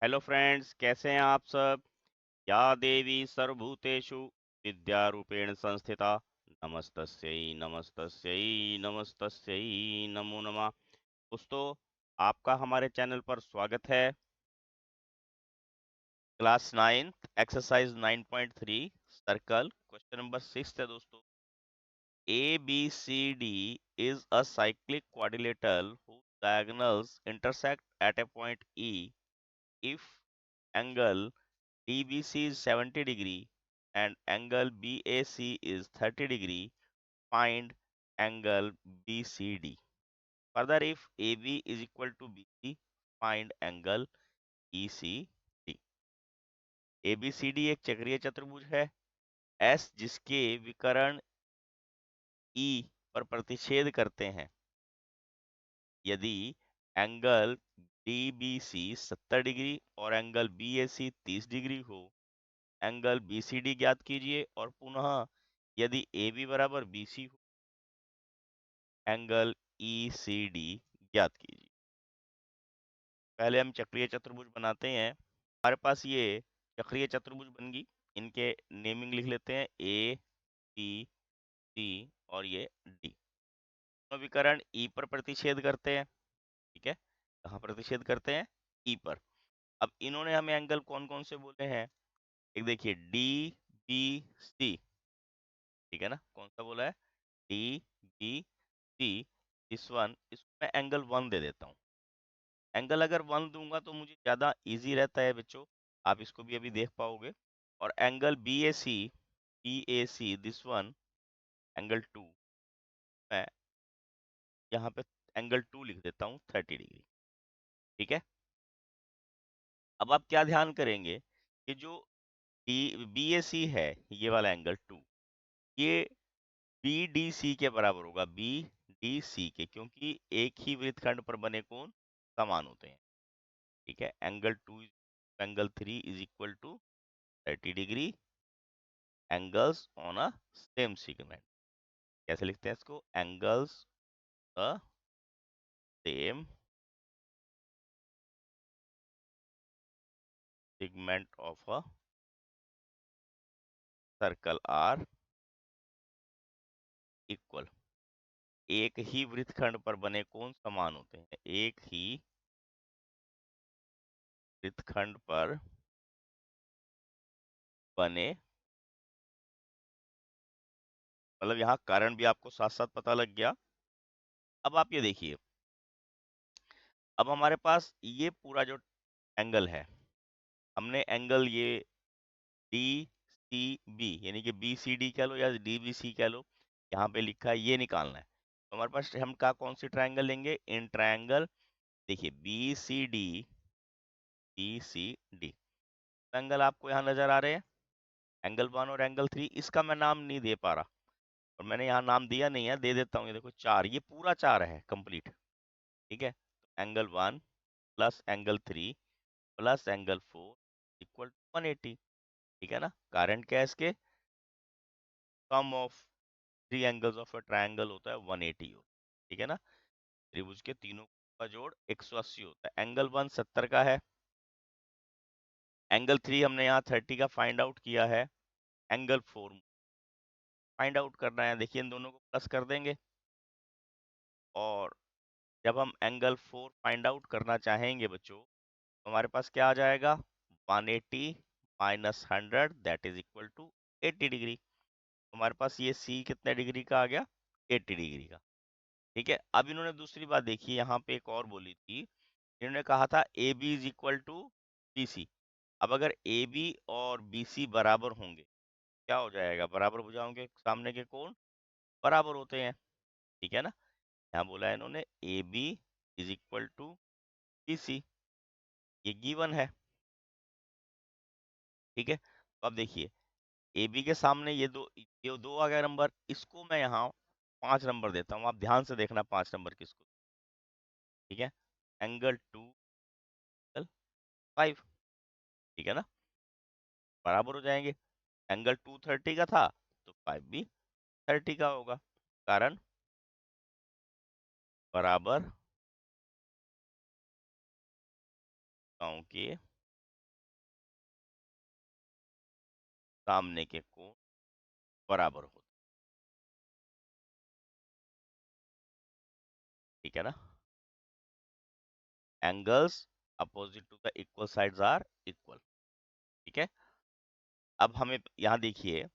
Hello friends, कैसे हैं आप सब। या देवी सर्वभूतेषु विद्यारूपेण संस्थिता नमस्तस्यै नमस्तस्यै नमस्तस्यै नमो नमः। दोस्तों, आपका हमारे चैनल पर स्वागत है। Class 9 exercise 9.3 circle question number 6 है दोस्तों। ABCD is a cyclic quadrilateral whose diagonals intersect at a point E if angle DBC is 70 degree and angle BAC is 30 degree. Find angle BCD. Further, if AB is equal to BC, find angle ECD. ABCD एक चक्रीय चतुर्भुज है। S जिसके विकर्ण E पर प्रतिच्छेद करते हैं। यदि एंगल DBC 70 डिग्री और एंगल BAC 30 डिग्री हो, एंगल BCD ज्ञात कीजिए। और पुनः यदि AB बराबर BC हो, एंगल ECD ज्ञात कीजिए। पहले हम चक्रीय चतुर्भुज बनाते हैं। हमारे पास ये चक्रीय चतुर्भुज बन गई। इनके नेमिंग लिख लेते हैं A, B, C और ये D। दोनों विकर्ण E पर प्रतिच्छेद करते हैं। ठीक है, कहाँ प्रतिच्छेद करते हैं? E पर। अब इन्होंने हमें एंगल कौन कौन से बोले हैं? एक देखिए DBC, ठीक है ना, कौन सा बोला है? DBC, इस वन, इसको मैं एंगल 1 दे देता हूँ। एंगल अगर 1 दूंगा तो मुझे ज़्यादा इजी रहता है बच्चों, आप इसको भी अभी देख पाओगे। और angle BAC this one, angle 2, मैं यहाँ पे एंगल 2 लिख देता हूँ 30 डिग्री। ठीक है, अब आप क्या ध्यान करेंगे कि जो BAC है, ये वाला एंगल 2, ये BDC के बराबर होगा, BDC के, क्योंकि एक ही वृत्तखंड पर बने कोण समान होते हैं। ठीक है, angle 2 angle 3 is equal to 30 degree angles on a same segment. कैसे लिखते हैं इसको? Angles a same segment of a circle are equal. एक ही वृत्तखंड पर बने कोण समान होते हैं। एक ही वृत्तखंड पर बने, मतलब यहाँ कारण भी आपको साथ साथ पता लग गया। अब आप ये देखिए, अब हमारे पास ये पूरा जो एंगल है, हमने एंगल ये DCB यानी कि BCD कह लो या DBC कह लो, यहाँ पे लिखा है, ये निकालना है। तो हमारे पास हम का कौन सी ट्रायंगल लेंगे? इन ट्रायंगल, देखिए BCD एंगल आपको यहाँ नजर आ रहे हैं, एंगल 1 और एंगल 3। इसका मैं नाम नहीं दे पा रहा और मैंने यहाँ नाम दिया नहीं है, दे देता हूँ। ये देखो 4, ये पूरा 4 है कंप्लीट। ठीक है, angle 1 plus angle 3 plus angle 4 equal to 180। ठीक है ना, कारण क्या है इसके? Sum of three angles of a triangle होता है 180 हो। ठीक है ना, त्रिभुज के तीनों का जोड़ 180 होता है। एंगल 1 70 का है, एंगल 3 हमने यहाँ 30 का फाइंड आउट किया है, एंगल 4 फाइंड आउट करना है। देखिए इन दोनों को प्लस कर देंगे और जब हम एंगल 4 फाइंड आउट करना चाहेंगे बच्चों, तो हमारे पास क्या आ जाएगा? 180 minus 100 that is equal to 80 degree. हमारे पास ये C कितने डिग्री का आ गया? 80 डिग्री का। ठीक है, अब इन्होंने दूसरी बात देखी, यहाँ पे एक और बोली थी। इन्होंने कहा था AB is equal to BC। अब अगर AB और BC बराबर होंगे, क्या हो जाएगा? बराबर हो जाओगे, सामने के कोण बराबर होते हैं। ठीक है ना, यहाँ बोला है इन्होंने AB is equal to BC, ये गिवन है। ठीक है, तो अब देखिए AB के सामने ये दो आ गया नंबर, इसको मैं यहाँ 5 नंबर देता हूँ। आप ध्यान से देखना 5 नंबर किसको। ठीक है, एंगल 2 5, ठीक है ना, बराबर हो जाएंगे। एंगल 2 30 का था तो 5 भी 30 का होगा, कारण बराबर होंगे। सामने के कोण बराबर होते, ठीक है ना। Angles opposite to the equal sides are equal, ठीक है। अब हमें यहाँ देखिए,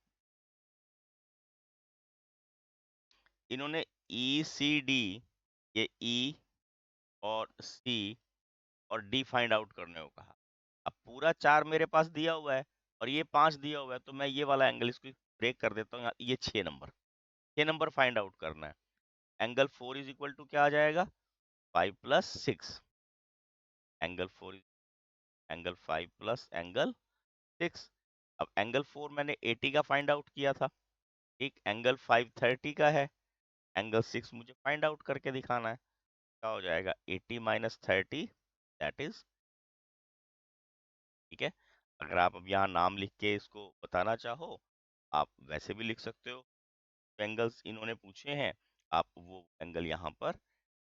इन्होंने ई सी डी, ये ई और सी और डी फाइंड आउट करने को कहा। अब पूरा 4 मेरे पास दिया हुआ है और ये 5 दिया हुआ है, तो मैं ये वाला एंगल इसको ब्रेक कर देता हूँ। ये 6 नंबर फाइंड आउट करना है। एंगल 4 इज इक्वल टू क्या आ जाएगा, 5 plus 6। Angle 4, angle 5 plus angle 6। अब एंगल 4 मैंने 80 का फाइंड आउट किया था, ठीक। एंगल 5 30 का है, एंगल 6 मुझे फाइंड आउट करके दिखाना है। क्या हो जाएगा, 80 माइनस 30, दैट इज, ठीक है। अगर आप अब यहाँ नाम लिख के इसको बताना चाहो, आप वैसे भी लिख सकते हो। एंगल्स इन्होंने पूछे हैं, आप वो एंगल यहाँ पर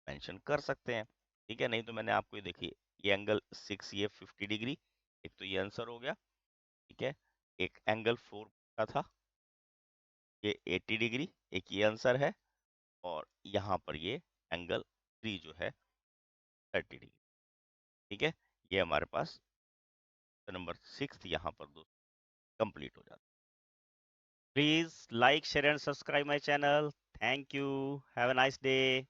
मेंशन कर सकते हैं, ठीक है। नहीं तो मैंने आपको ये देखिए, ये एंगल 6, ये 50 डिग्री, एक तो ये आंसर हो गया, ठीक है। एक एंगल 4 का था, ये 80 डिग्री, एक ये आंसर है। और यहाँ पर ये एंगल 3 जो है 30 डिग्री, ठीक है। ये हमारे पास नंबर 6 यहाँ पर दो कंप्लीट हो जाता है। Please like, share, and subscribe my channel. Thank you. Have a nice day.